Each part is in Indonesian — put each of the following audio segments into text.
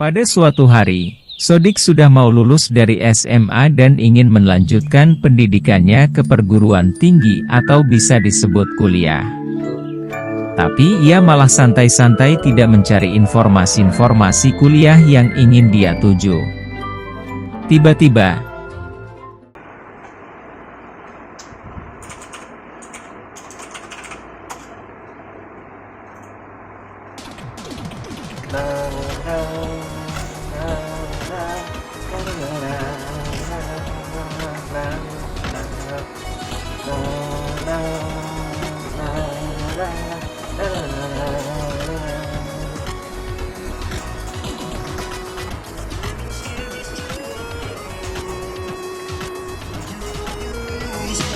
Pada suatu hari, Sodik sudah mau lulus dari SMA dan ingin melanjutkan pendidikannya ke perguruan tinggi atau bisa disebut kuliah. Tapi ia malah santai-santai tidak mencari informasi-informasi kuliah yang ingin dia tuju. Tiba-tiba,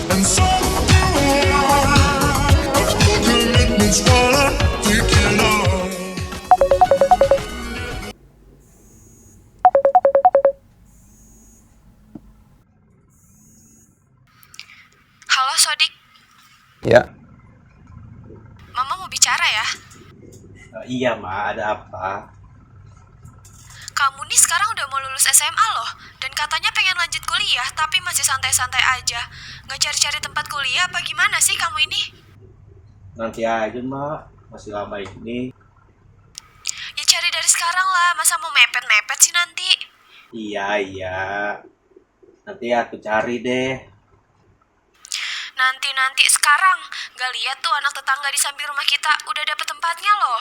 And so commitments wanna take you long. Halo Sodik, Ya, Mama mau bicara ya. iya Ma, ada apa? Kamu nih sekarang udah mau lulus SMA loh. Dan katanya pengen lanjut kuliah, tapi masih santai-santai aja. Nggak cari-cari tempat kuliah apa gimana sih kamu ini? Nanti aja Ma, masih lama ini. Ya cari dari sekarang lah, masa mau mepet-mepet sih nanti? Iya. Nanti aku cari deh. Nanti sekarang. Gak lihat tuh anak tetangga di samping rumah kita udah dapet tempatnya loh.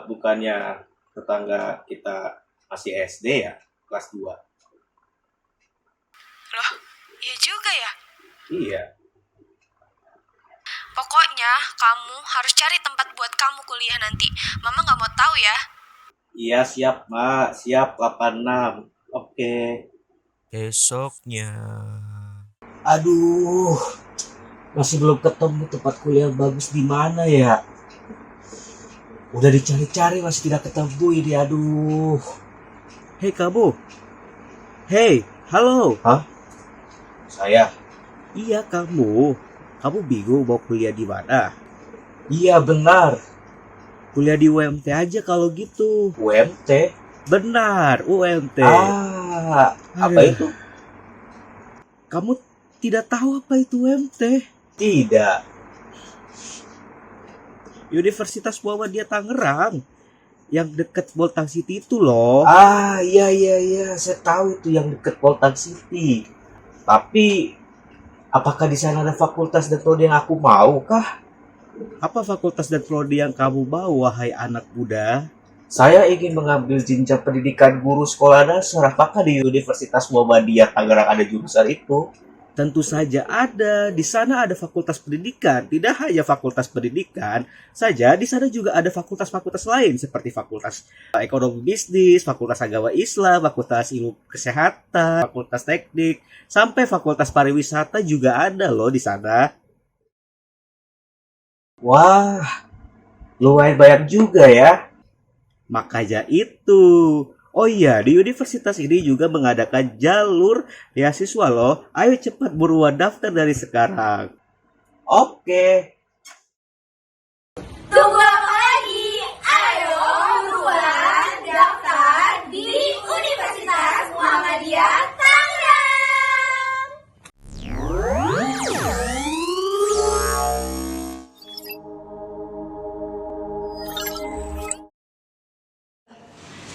Bukannya tetangga kita masih SD ya? Kelas 2. Loh, iya juga ya. Iya. Pokoknya kamu harus cari tempat buat kamu kuliah nanti. Mama nggak mau tahu ya. Iya siap Ma, siap 86. Oke. Esoknya. Aduh, masih belum ketemu tempat kuliah bagus di mana ya? Udah dicari-cari masih tidak ketemu ini, aduh. Hei kamu. Hei, halo. Saya. Iya kamu. Kamu bingung mau kuliah di mana? Iya benar. Kuliah di UMT aja kalau gitu. UMT? Benar, UMT. Apa Aduh. itu? Kamu tidak tahu apa itu UMT? Tidak. Universitas Muhammadiyah Tangerang yang dekat Boltang City itu loh. Iya, saya tahu itu yang dekat Poltan City. Tapi apakah di sana ada fakultas dan prodi yang aku mau kah? Apa fakultas dan prodi yang kamu mau, wahai anak muda? Saya ingin mengambil jenjang pendidikan guru sekolah dasar. Apakah di Universitas Muhammadiyah Tangerang ada jurusan itu? Tentu saja ada. Di sana ada fakultas pendidikan. Tidak hanya fakultas pendidikan saja, di sana juga ada fakultas-fakultas lain seperti fakultas ekonomi bisnis, fakultas agama Islam, fakultas ilmu kesehatan, fakultas teknik, sampai fakultas pariwisata juga ada loh di sana. Wah, lumayan banyak juga ya. Makanya itu. Oh iya, di universitas ini juga mengadakan jalur beasiswa loh. Ayo cepat buruan daftar dari sekarang. Oke. Tunggu apa lagi? Ayo buruan daftar di Universitas Muhammadiyah Tangerang.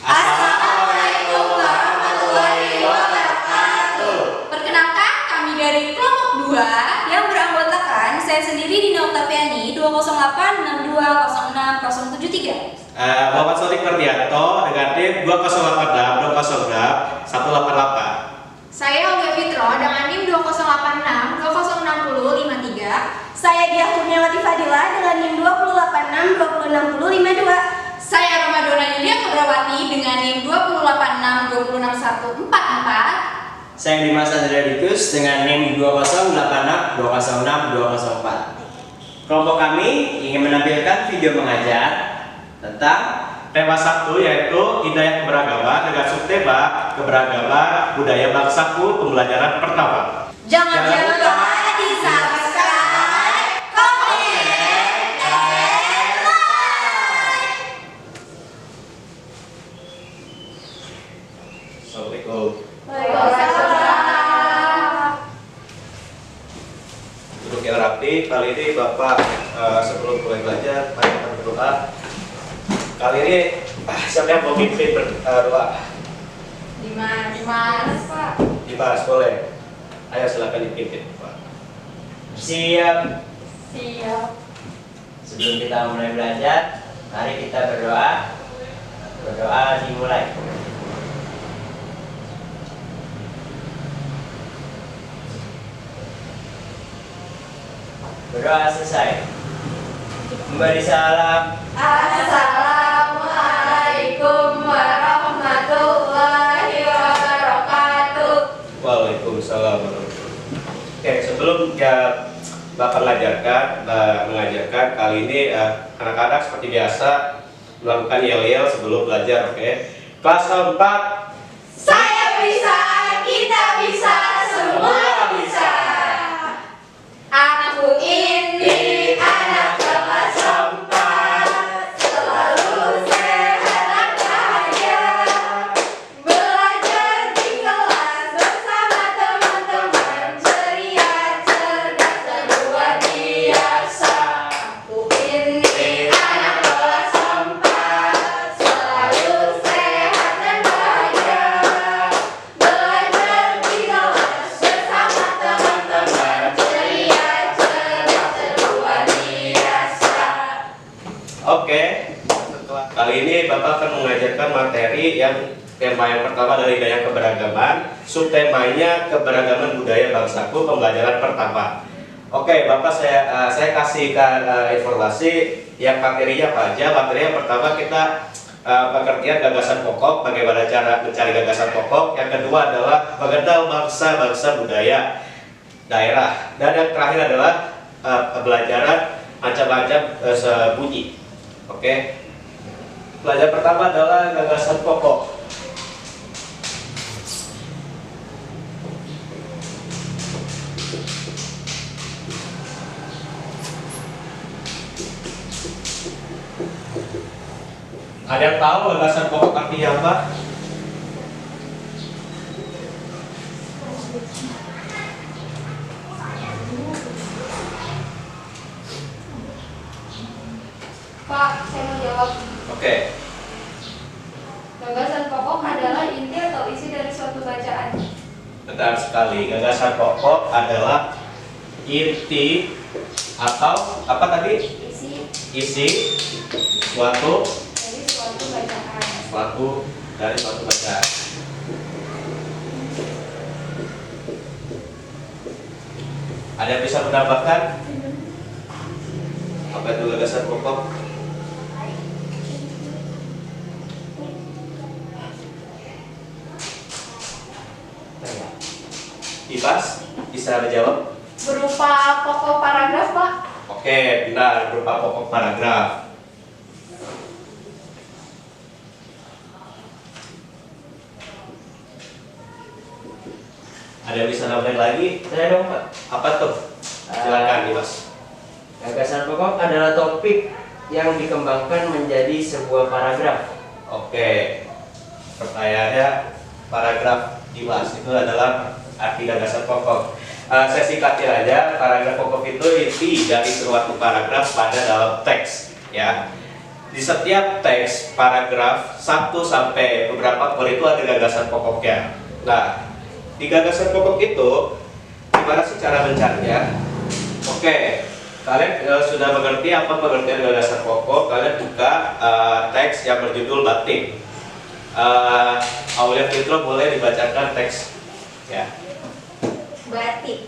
Assalamualaikum warahmatullahi wabarakatuh. Perkenalkan, kami dari kelompok 2 yang beranggotakan saya sendiri Dina Oktaviani 208620673. Bapak Sodik Perdianto dengan NIM 2086206 188. Saya Olga Fitro dengan NIM 2086206053. Saya Diah Kurniawati Fadila dengan NIM 2086206052. Saya Ramadona Yulia Kubrawati dengan NIM 2086206144. Saya Dimas Andriadikus dengan NIM 20862062004. Kelompok kami ingin menampilkan video mengajar tentang Tema 1 yaitu Hidayah Keberagaman dengan subtema Keberagaman Budaya Bangsaku Pembelajaran Pertama. Jangan lupa di subscribe, komen, dan like. Assalamualaikum. Waalaikumsalam. Duduk yang rapi. Kali ini Bapak sebelum mulai belajar, mari kita berdoa. Kali ini siapa yang mau pimpin berdoa? Dimas, Pak. Dimas, boleh. Ayo silakan dipimpin, Pak. Siap. Siap. Sebelum kita mulai belajar, mari kita berdoa. Berdoa dimulai. Berdoa selesai. Memberi salam. Assalamualaikum warahmatullahi wabarakatuh. Waalaikumsalam warahmatullahi. Oke, sebelum Bapak mengajarkan kali ini anak-anak seperti biasa melakukan yel-yel sebelum belajar, oke? Kelas 4. Saya bisa, kita bisa, semua bisa. Aku ini anak kelas 4, selalu sehat dan bahagia. Belajar di kelas bersama teman-teman, ceria, cerdas, dan luar biasa. Aku ini anak kelas 4, selalu sehat dan bahagia. Belajar di kelas bersama teman-teman, ceria, cerdas, dan luar biasa. Oke. Kali ini Bapak akan mengajarkan materi yang tema yang pertama dari Daya Keberagaman, subtemanya keberagaman budaya bangsaku, pembelajaran pertama. Oke, Bapak saya kasihkan informasi yang materinya apa aja. Materi yang pertama kita pengertian gagasan pokok, bagaimana cara mencari gagasan pokok. Yang kedua adalah mengenal bangsa budaya daerah. Dan yang terakhir adalah pembelajaran macam-macam bunyi. Oke. Pelajaran pertama adalah gagasan pokok. Ada yang tahu gagasan pokok artinya apa? Pak, saya mau jawab. Oke. Gagasan pokok adalah inti atau isi dari suatu bacaan. Benar sekali. Gagasan pokok adalah inti atau apa tadi? Isi Isi suatu dari suatu bacaan. dari suatu bacaan. Ada yang bisa menambahkan? Apa itu gagasan pokok? Ibas bisa menjawab? Berupa pokok paragraf, Pak. Oke, benar, berupa pokok paragraf. Ada yang bisa nambahin lagi? Saya dong, Pak. Apa tuh? Silakan, Ibas. Gagasan pokok adalah topik yang dikembangkan menjadi sebuah paragraf. Oke, pertanyaannya paragraf Ibas itu adalah arti gagasan pokok. Saya singkatin aja, paragraf pokok itu inti dari suatu paragraf pada dalam teks, ya. Di setiap teks paragraf 1 sampai beberapa poin itu ada gagasan pokoknya. Nah, di gagasan pokok itu gimana sih cara mencarinya? Oke, kalian sudah mengerti apa pengertian gagasan pokok? Kalian buka teks yang berjudul Batik. Aulia Fitro boleh dibacakan teks, ya. Batik.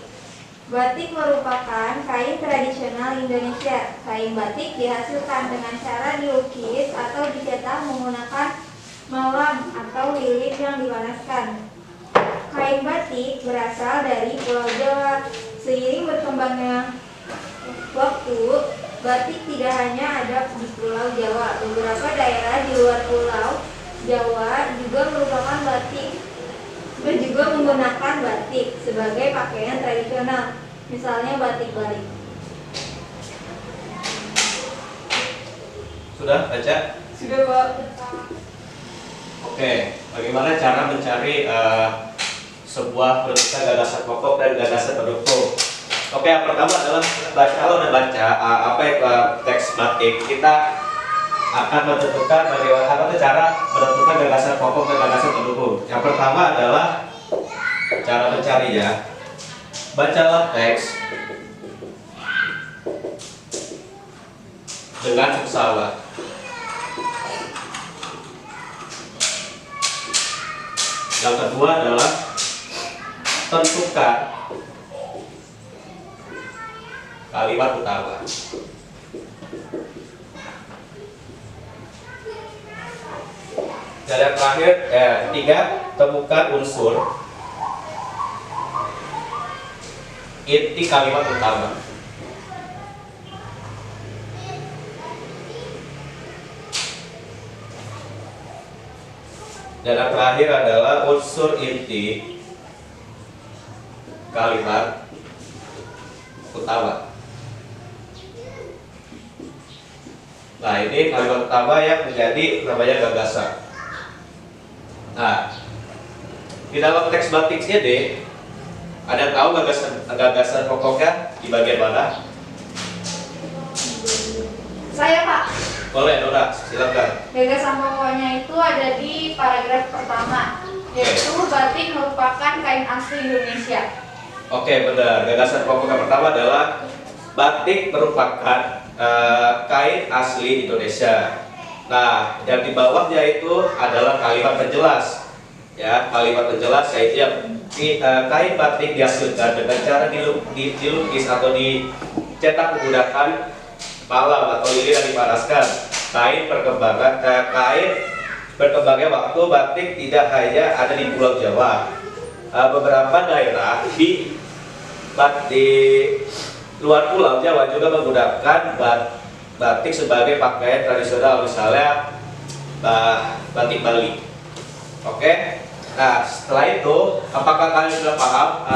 Batik merupakan kain tradisional Indonesia. Kain batik dihasilkan dengan cara dilukis atau dicetak menggunakan malam atau lilin yang dipanaskan. Kain batik berasal dari Pulau Jawa. Seiring berkembangnya waktu, batik tidak hanya ada di Pulau Jawa. Beberapa daerah di luar Pulau Jawa juga merupakan batik juga menggunakan batik sebagai pakaian tradisional, misalnya batik Bali. Sudah baca? Sudah, Pak. Oke, bagaimana cara mencari sebuah bentukan gagasan pokok dan gagasan pendukung? Oke, yang pertama adalah kalau udah baca teks batik, kita akan menentukan bagaimana cara menentukan gagasan pokok dan gagasan pendukung. Yang pertama adalah cara mencarinya. Bacalah teks dengan seksama. Yang kedua adalah tentukan kalimat utama. Dan yang terakhir, ketiga, temukan unsur inti kalimat utama. Dan yang terakhir adalah unsur inti kalimat utama. Nah, ini kalimat utama yang menjadi namanya gagasan. Nah, di dalam teks batik CD, ada tahu gagasan pokoknya di bagian mana? Saya, Pak. Boleh, Nora, silakan. Gagasan pokoknya itu ada di paragraf pertama, yaitu batik merupakan kain asli Indonesia. Oke, benar. Gagasan pokok yang pertama adalah batik merupakan kain asli Indonesia. Nah, yang di bawahnya itu adalah kalimat penjelas. Ya, kalimat penjelas yaitu yang kain batik dihasilkan dengan cara dilukis atau dicetak menggunakan palang atau lilin yang dipanaskan. Kain berkembangnya waktu batik tidak hanya ada di Pulau Jawa. Beberapa daerah di luar Pulau Jawa juga menggunakan batik sebagai pakaian tradisional, misalnya batik Bali. Oke. Nah, setelah itu, apakah kalian sudah paham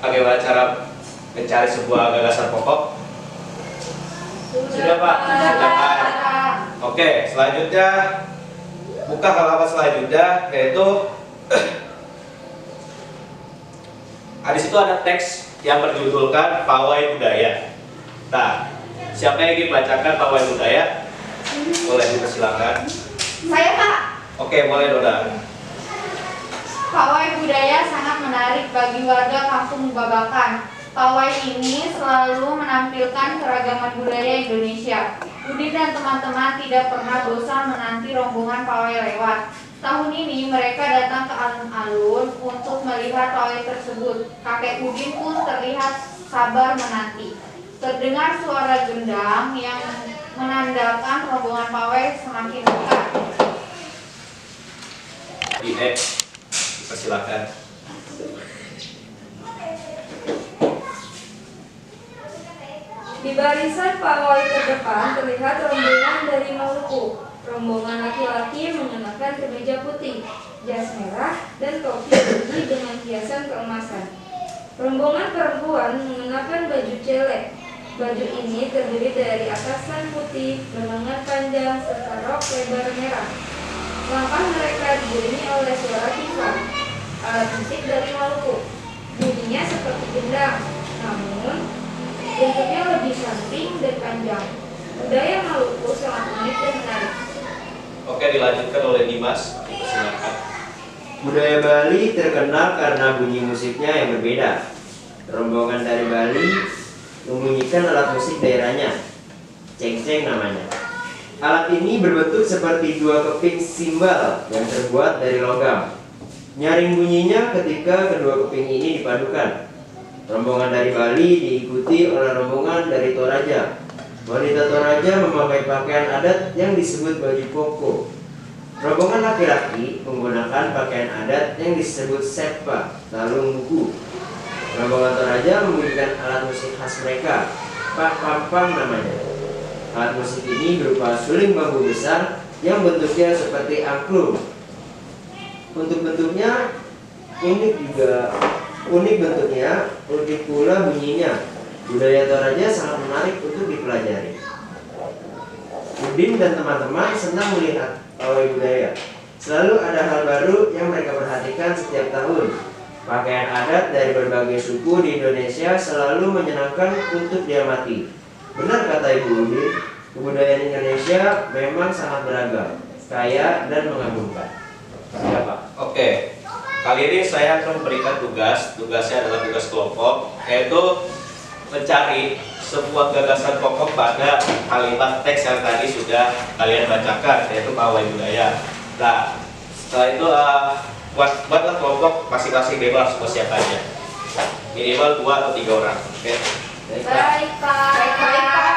bagaimana cara mencari sebuah gagasan pokok? Sudah, Pak? Sudah, Pak. Oke, selanjutnya buka halaman selanjutnya, yaitu di situ ada teks yang berjudulkan Pawai Budaya. Nah, siapa yang ingin bacakan Pawai Budaya? Boleh, dipersilakan. Saya, Pak. Oke, boleh, Dona. Pawai budaya sangat menarik bagi warga Kampung Babakan. Pawai ini selalu menampilkan keragaman budaya Indonesia. Udin dan teman-teman tidak pernah bosan menanti rombongan pawai lewat. Tahun ini mereka datang ke alun-alun untuk melihat pawai tersebut. Kakek Udin pun terlihat sabar menanti. Terdengar suara gendang yang menandakan rombongan pawai semakin dekat. Persilakan. Di barisan pawai terdepan terlihat rombongan dari Maluku. Rombongan laki-laki mengenakan kemeja putih, jas merah, dan topi putih dengan hiasan keemasan. Rombongan perempuan mengenakan baju celek. Baju ini terdiri dari atasan putih, berlengan panjang, serta rok lebar merah. Langkah mereka diiringi oleh suara tifa, alat musik dari Maluku. Bunyinya seperti gendang, namun bentuknya lebih samping dan panjang. Budaya Maluku sangat unik dan menarik. Oke, dilanjutkan oleh Dimas. Silakan. Budaya Bali terkenal karena bunyi musiknya yang berbeda. Rombongan dari Bali membunyikan alat musik daerahnya, cengceng namanya. Alat ini berbentuk seperti dua keping simbal yang terbuat dari logam. Nyaring bunyinya ketika kedua keping ini dipadukan. Rombongan dari Bali diikuti oleh rombongan dari Toraja. Wanita Toraja memakai pakaian adat yang disebut baju koko. Rombongan laki-laki menggunakan pakaian adat yang disebut sepa, talung buku. Rombongan Toraja membunyikan alat musik khas mereka, pak pampang namanya. Alat musik ini berupa suling bambu besar yang bentuknya seperti angklung. Untuk bentuknya unik bentuknya, unik pula bunyinya. Budaya Toraja sangat menarik untuk dipelajari. Udin dan teman-teman senang melihat pawai budaya. Selalu ada hal baru yang mereka perhatikan setiap tahun. Pakaian adat dari berbagai suku di Indonesia selalu menyenangkan untuk diamati. Benar kata Ibu Udin, kebudayaan Indonesia memang sangat beragam, kaya dan mengagumkan. Siapa? Oke, kali ini saya akan memberikan tugasnya adalah tugas kelompok, yaitu mencari sebuah gagasan pokok pada kalimat teks yang tadi sudah kalian bacakan, yaitu pawai budaya. Nah, setelah itu buatlah kelompok masing-masing bebas mau siapa aja. Minimal 2 atau 3 orang. Oke. Baik, Pak. Baik, Pak.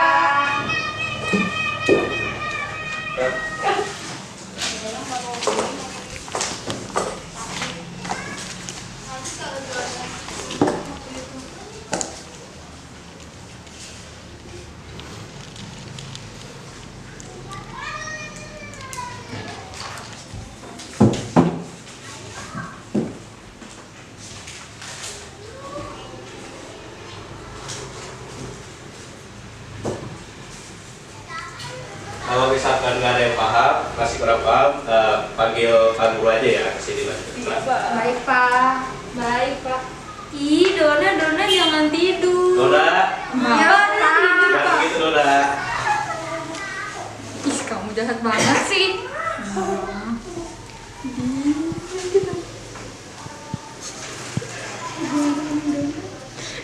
Kalau misalkan nggak ada yang paham, masih kurang paham, panggil Pak Guru aja ya ke sini. Baik, Pak. Baik, Pak. Ih, Dona jangan tidur. Dona, Ya, Pak. jangan gitu Dona. Ih, kamu jahat banget sih.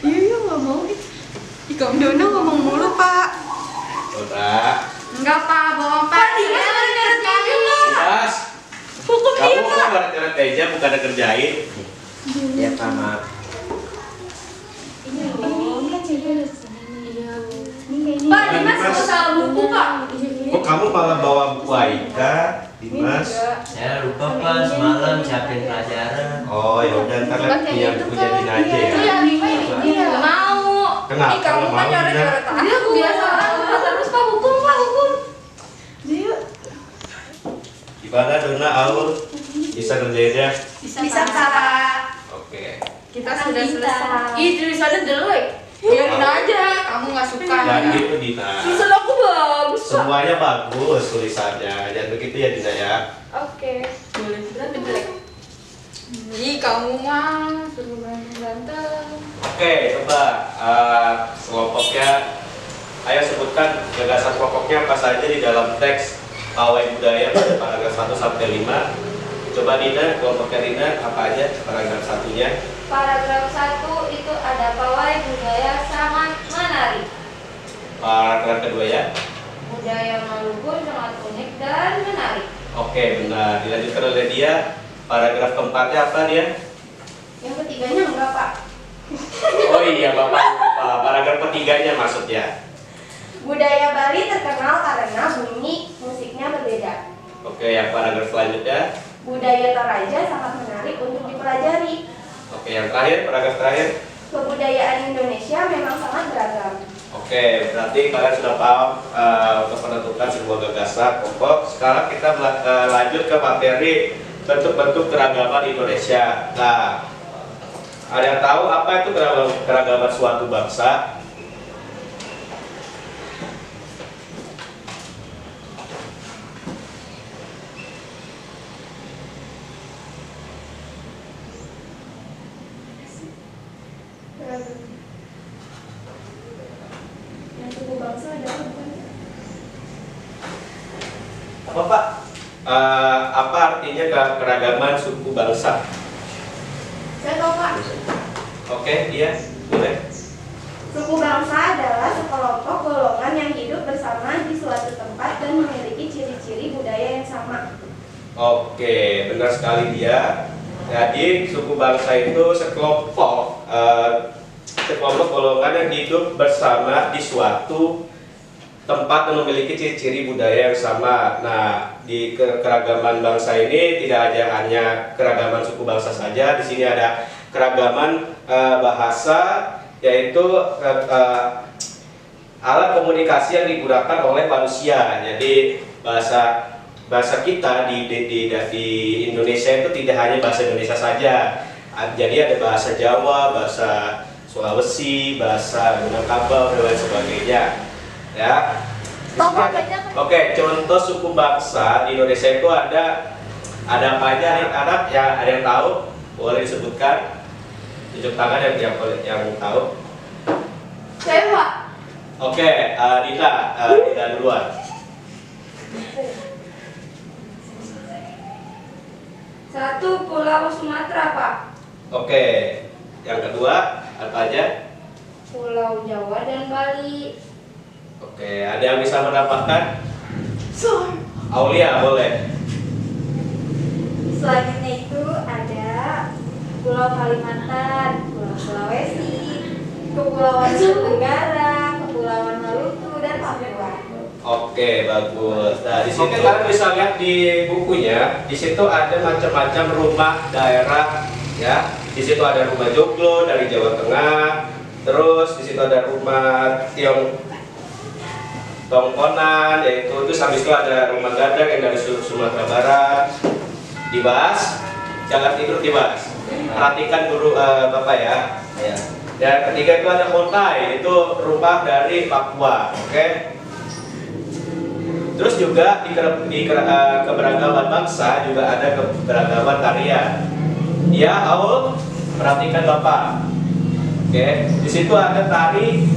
Iya, nggak mau. Ih, kamu Dona ngomong mulu, Pak. Dona, Enggak, Pak, bohong, Pak. Dia nyaret meja. Mas, Hukum dia, kamu Pak. kok nyaret meja bukan ada kerjain? Ya Pak, maaf. Pak, Dimas mau salah buku, Pak. Kok kamu malah bawa buku Aika, Dimas? Saya lupa Pak, semalam siapin pelajaran. Oh ya udah, ntar punya bukunya Dina aja ya. Nggak mau. Kenapa Ih, kamu nggak kan mau, nyoret-nyoret Dina? aja. Biasa Pak, terus Pak, hukum, Pak, hukum. Gimana Dona, Aul? Bisa ngerjainnya? Bisa, Pak. Oke. Kita sudah selesai. Ih, tulisannya jelek. Biarin aja, kamu nggak suka. Jangan gitu Dina. Tulisan aku bagus, Pak. Semuanya bagus tulisannya, jangan begitu ya Dina ya. Oke. Boleh berarti jelek. Ih, kamu mah suruh berantem. Oke, coba kelompoknya. Ayo sebutkan gagasan pokoknya apa saja di dalam teks pawai budaya pada paragraf 1 sampai 5. Coba Dina, kelompoknya Dina apa aja paragraf satunya? Paragraf 1 itu ada pawai budaya sangat menarik. Paragraf kedua ya. Budaya Maluku sangat unik dan menarik. Oke, benar. Dilanjutkan oleh dia. Paragraf keempatnya apa dia? Yang ketiganya enggak, Pak. Oh iya, Bapak lupa. Paragraf ketiganya maksudnya. Budaya Bali terkenal karena bunyi musiknya berbeda. Oke, yang paragraf selanjutnya. Budaya Toraja sangat menarik untuk dipelajari. Oke, yang terakhir, paragraf terakhir. Kebudayaan Indonesia memang sangat beragam. Oke, berarti kalian sudah paham untuk menentukan sebuah gagasan pokok. Sekarang kita lanjut ke materi bentuk-bentuk keragaman Indonesia. Nah, ada yang tahu apa itu keragaman suatu bangsa? Yang suku bangsa adalah bukan? Apa Pak? Apa artinya keragaman suku bangsa? Saya tahu, Pak. Oke, dia boleh. Suku bangsa adalah sekelompok golongan yang hidup bersama di suatu tempat dan memiliki ciri-ciri budaya yang sama. Oke, benar sekali dia. Jadi suku bangsa itu sekelompok golongan yang hidup bersama di suatu tempat dan memiliki ciri-ciri budaya yang sama. Nah, di keragaman bangsa ini tidak hanya keragaman suku bangsa saja. Di sini ada keragaman bahasa, yaitu alat komunikasi yang digunakan oleh manusia. Jadi bahasa kita di Indonesia itu tidak hanya bahasa Indonesia saja. Jadi ada bahasa Jawa, bahasa Sulawesi, bahasa Minangkabau dan lain sebagainya. Ya. Oke, contoh suku bangsa di Indonesia itu ada Ada apa aja nih anak? Ya, ada yang tahu? Boleh disebutkan. Tunjuk tangan yang tahu. Saya Pak. Oke, Dita duluan. Satu, Pulau Sumatera Pak. Oke, yang kedua apa aja? Pulau Jawa dan Bali. Oke, ada yang bisa mendapatkan? Aulia boleh. Selanjutnya itu ada Pulau Kalimantan, Pulau Sulawesi, Kepulauan Nusa Tenggara, Kepulauan Maluku, dan Papua. Oke, bagus. Nah, di sini kalian bisa lihat di bukunya, di situ ada macam-macam rumah daerah, ya. Di situ ada rumah Joglo dari Jawa Tengah, terus di situ ada rumah Tongkonan, yaitu habis itu ada rumah Gadang yang dari Sumatera Barat. Dibahas, jangan tidur dibahas. Perhatikan guru Bapak ya. Ya. Dan ketiga itu ada Kontai, itu rumah dari Papua, oke? Terus juga di keberagaman bangsa juga ada keberagaman tarian. Ya, Aul, perhatikan Bapak. Oke, di situ ada tari,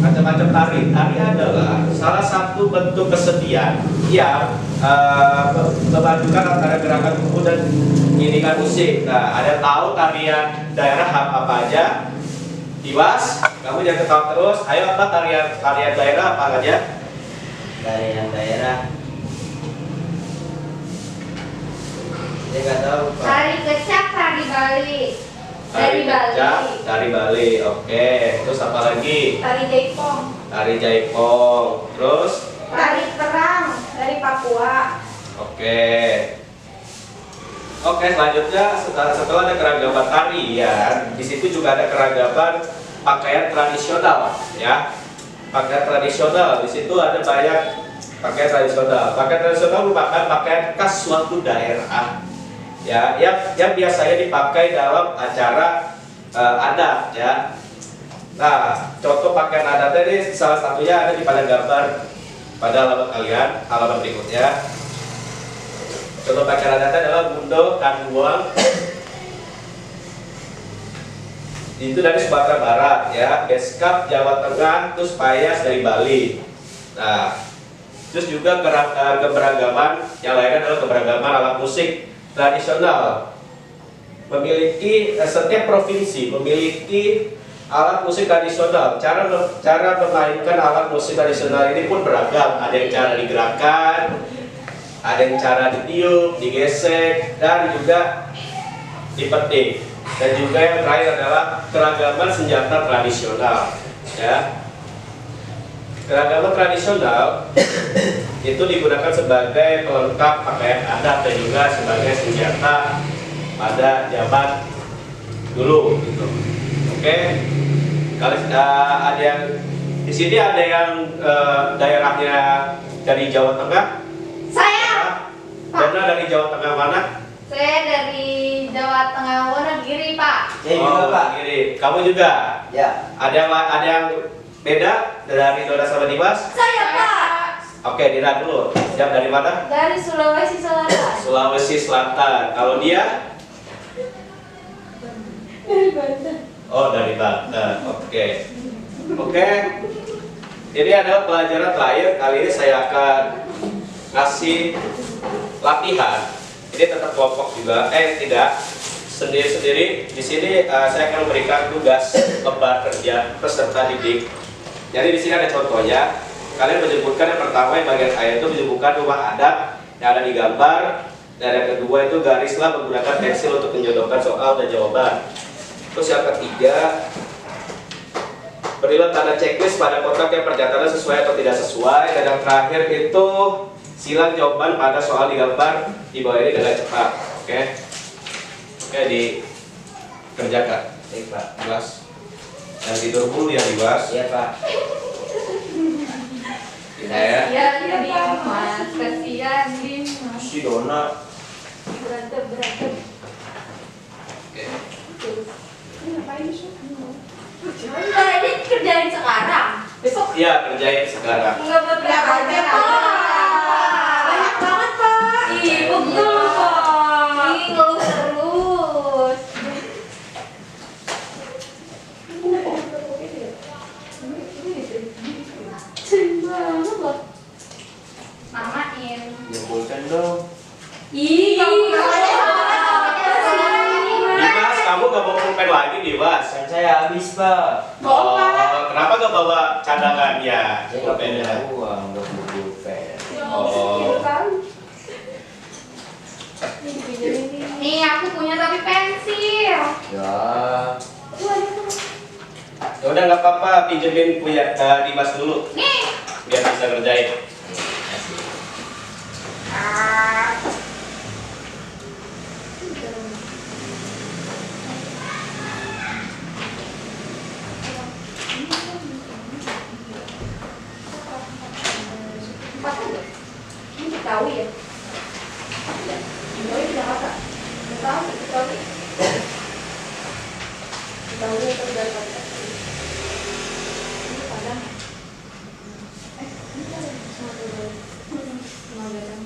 macam-macam tari. Tari adalah salah satu bentuk kesedihan yang memadukan antara gerakan tubuh dan iringan musik. Nah, ada tahu tarian daerah apa aja? Diwas, kamu jangan ketawa terus. Ayo apa tarian daerah apa aja? Tarian daerah. Saya nggak tahu Pak. Tari kecak, tari Bali. Dari Bali. Dari Bali, oke. Terus apa lagi? Tari Jaipong. Tari Jaipong. Terus? Tari Perang dari Papua. Oke. Oke, selanjutnya setelah ada keragaman tari ya, di situ juga ada keragaman pakaian tradisional ya. Pakaian tradisional, di situ ada banyak pakaian tradisional. Pakaian tradisional merupakan pakaian khas suatu daerah ya, yang biasanya dipakai dalam acara adat ya. Nah, contoh pakaian adat ini salah satunya ada pada gambar pada halaman kalian, halaman berikutnya. Contoh pakaian adatnya adalah Bundo Kanduang. Itu dari Sumatera Barat ya, Beskap Jawa Tengah, terus Payas dari Bali. Nah, terus juga keberagaman yang lainnya adalah keberagaman alat musik tradisional. Memiliki setiap provinsi memiliki alat musik tradisional. Cara memainkan alat musik tradisional ini pun beragam. Ada yang cara digerakkan, ada yang cara ditiup, digesek, dan juga dipetik. Dan juga yang terakhir adalah keragaman senjata tradisional ya. Keragaman tradisional itu digunakan sebagai pelengkap pakaian adat dan juga sebagai senjata pada zaman dulu gitu. Oke. Kalau ada yang di sini ada yang daerahnya dari Jawa Tengah. Saya. Dana dari Jawa Tengah mana? Saya dari Jawa Tengah Wonogiri, Pak. Saya juga Pak. Wonogiri. Kamu juga? Ya. Ada yang beda dari Dora sama Dimas? Saya, Pak. Oke, Dira dulu. Siap dari mana? Dari Sulawesi Selatan. Sulawesi Selatan. Kalau dia? Dari Banten. Oh, dari Banten. Oke. Oke. Ini adalah pelajaran terakhir. Kali ini saya akan ngasih latihan. Ini tetap kelompok juga. Tidak. Sendiri-sendiri. Di sini saya akan memberikan tugas lembar kerja peserta didik. Jadi di sini ada contohnya. Kalian menyebutkan yang pertama yang bagian A itu menyebutkan rumah adat yang ada di gambar. Dan yang kedua itu garislah menggunakan pensil untuk menjodohkan soal dan jawaban. Terus yang ketiga, berilah tanda checklist pada kotak yang pernyataannya sesuai atau tidak sesuai. Dan yang terakhir itu silang jawaban pada soal digambar di bawah ini dengan cepat. Oke, dikerjakan. Baik Pak. Dimas, yang tidur dulu ya Dimas. Iya Pak. Ya. Kasihan Dimas, kasihan Dimas. Si Dona. Berantem. Oke. Ini kerjain sekarang. Besok Iya, kerjain sekarang. enggak buat belajar. Banyak banget, Pak. Ih, betul, Pak. ngeluh terus. Sering banget loh. Mamain. Kumpulkan dong. Ih, Dimas, kamu gak bawa pulpen lagi, Dimas? Kan saya habis, Pak. Bawa, Pak. Kenapa gak bawa cadangannya? Saya nggak punya Pulpennya. uang buat beli pulpen. Oh. Nih aku punya tapi pensil. Ya. Ya udah nggak apa-apa, pinjemin punya Dimas dulu, Nih. biar bisa ngerjain. Empat aja. Ini tahu ya. Tahu tidak apa? Tahu, tahu. Tahu itu udah apa? Ini padang. Ini ada semua barang.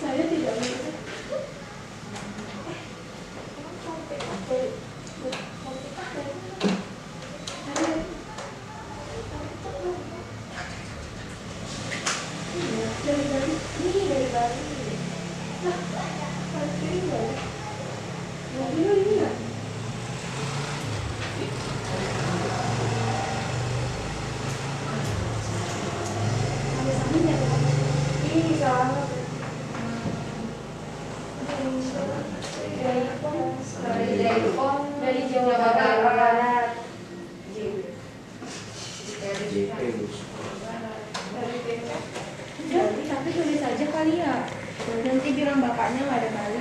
Saya tidak bisa. Dari Bali, ini dari Bali. Nah, parkir ini nggak ada. Mobil ini nggak? Ini salah. Dari Jawa Barat. JP, Gus. Tapi tulis aja kali ya. Nanti bilang bapaknya nggak ada kali.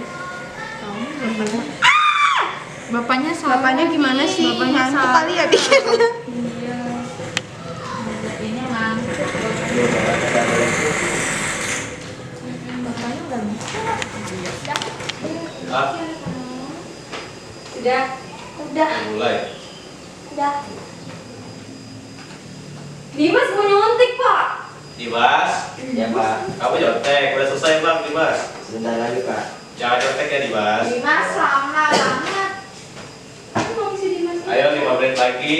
Bapaknya salah. Bapaknya gimana sih? Bapaknya salah kali ya bikinnya. Iya. Ini ngantuk. Bapaknya udah bisa. Ah, Udah. mulai. Udah. Dimas mau nyontek, Pak. Dimas, Ya, Pak. kamu nyontek. Udah selesai bang, Dimas. Sebentar lagi, Pak. Jangan nyontek ya, Dimas. Dimas lama banget. Aku mau si Dimas. Ayo 5 menit lagi.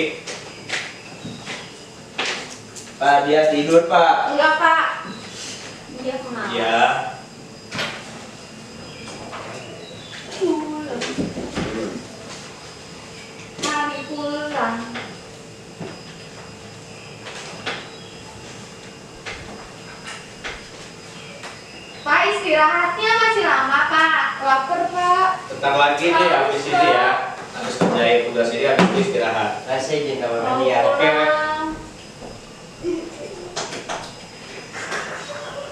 Pak, dia tidur, Pak. Enggak, Pak. Dia kemana? Ya. Mari pulang. Pak, istirahatnya masih lama, Pak. Lapar, Pak. Bentar lagi nih habis ini ya. Habis kerjain tugas ini habis itu istirahat. Saya izin kamar mandi ya. Oke, Mek.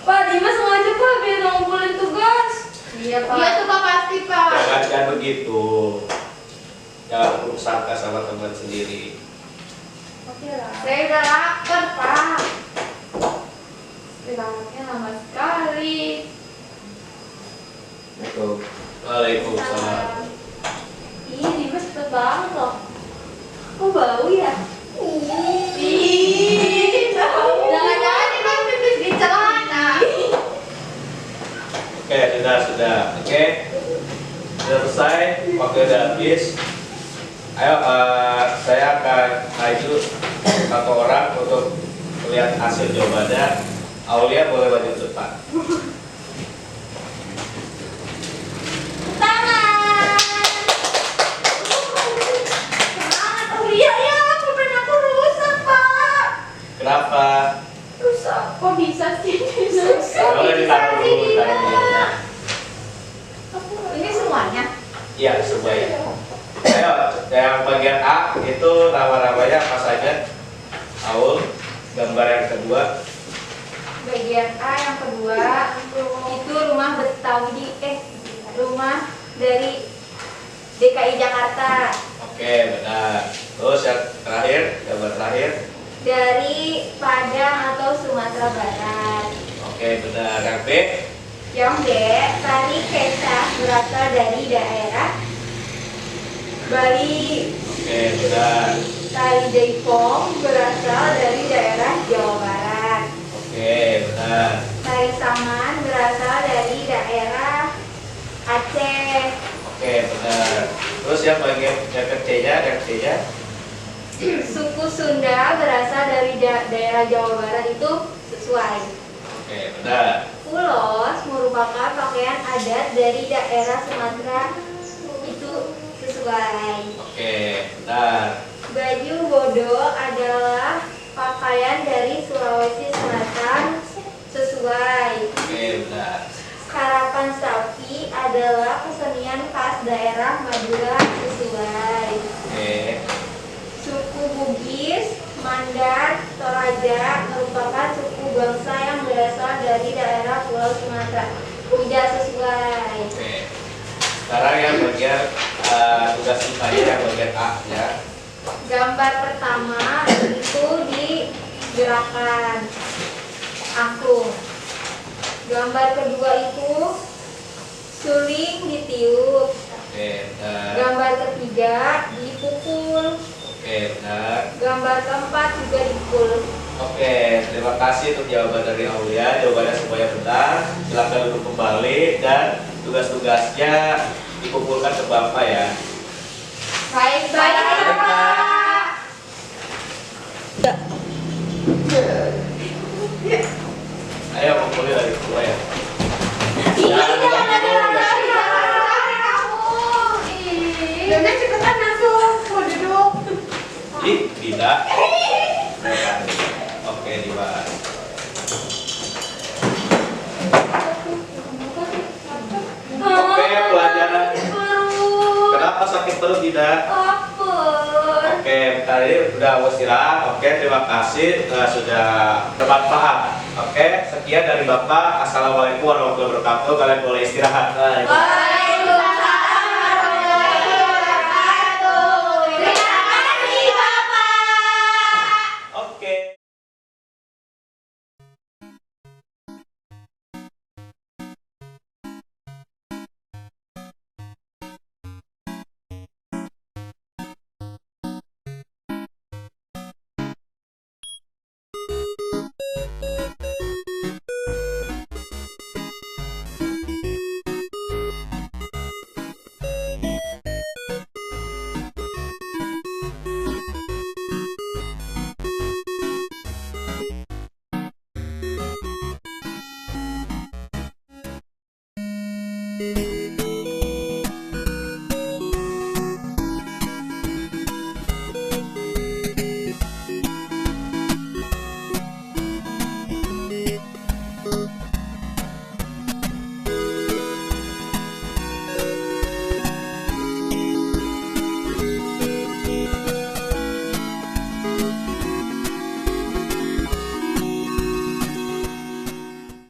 Pak, Dimas ngajak, Pak, biar ngumpulin tugas. Iya, Pak. Iya tuh, Pak, pasti, Pak. Jangan begitu. Jangan buruk sangka sama teman sendiri. Oke lah. Saya udah lapar, Pak. Istirahatnya lama sekali. Assalamualaikum. Waalaikumsalam. Ih, Dimas cepet banget loh. Kok bau ya? Ih, jangan-jangan Dimas pipis di celana. Oke, sudah. Oke. Sudah selesai, waktu udah habis. Ayo, saya akan maju satu orang untuk melihat hasil jawabannya. Aulia boleh maju ke depan. Tangan. Semangat, Aulia ya. Pulpen aku rusak, Pak. Kenapa? Rusak. Kok bisa sih? Rusak. Boleh ditaruh dulu, ditaruh dulu. Ini semuanya. Iya, semuanya. Ayo, yang bagian A itu nama-namanya apa saja? Aul, gambar yang kedua. Bagian A yang kedua itu rumah Betawi, rumah dari DKI Jakarta, Oke, benar. Terus yang terakhir, gambar terakhir. dari Padang atau Sumatera Barat. Oke, benar. Yang B. Yang B, tari kecak berasal dari daerah Bali. Oke, benar. Tari jaipong berasal dari daerah Jawa Barat. Oke, benar. Tari saman berasal dari daerah Aceh. Oke, benar. Terus yang bagian yang C-nya, Suku Sunda berasal dari daerah Jawa Barat, itu sesuai. Oke, benar. Ulos merupakan pakaian adat dari daerah Sumatera, itu sesuai. Oke, benar. Baju bodo adalah pakaian dari Sulawesi Selatan, sesuai. Oke, benar. Karapan sapi adalah kesenian khas daerah Madura, sesuai. Oke. Suku Bugis, Mandar, Toraja merupakan suku bangsa yang berasal dari daerah Pulau Sumatera, tidak sesuai. Oke. Sekarang yang bagian tugas saya yang bagian A ya. Gambar pertama itu di gerakan angklung. Gambar kedua itu suling ditiup. Oke, benar. Gambar ketiga dipukul. Oke, benar. Gambar keempat juga dipukul. Oke, terima kasih untuk jawaban dari Aulia. Jawabannya semuanya benar. Silakan duduk kembali dan tugas-tugasnya dikumpulkan ke Bapak ya. Baik, Pak. Ayo kumpulin dari semua ya. Jangan cepetan masuk, mau duduk. Tidak. Oke, dibahas. Oke, pelajaran. Kenapa sakit perut tidak? Oke, tadi udah istirahat. Oke, terima kasih sudah bermanfaat. Oke, sekian dari Bapak. Assalamualaikum warahmatullahi wabarakatuh. Kalian boleh istirahat. Waalaikumsalam warahmatullahi wabarakatuh. Terima kasih, Bapak. Oke. Thank you.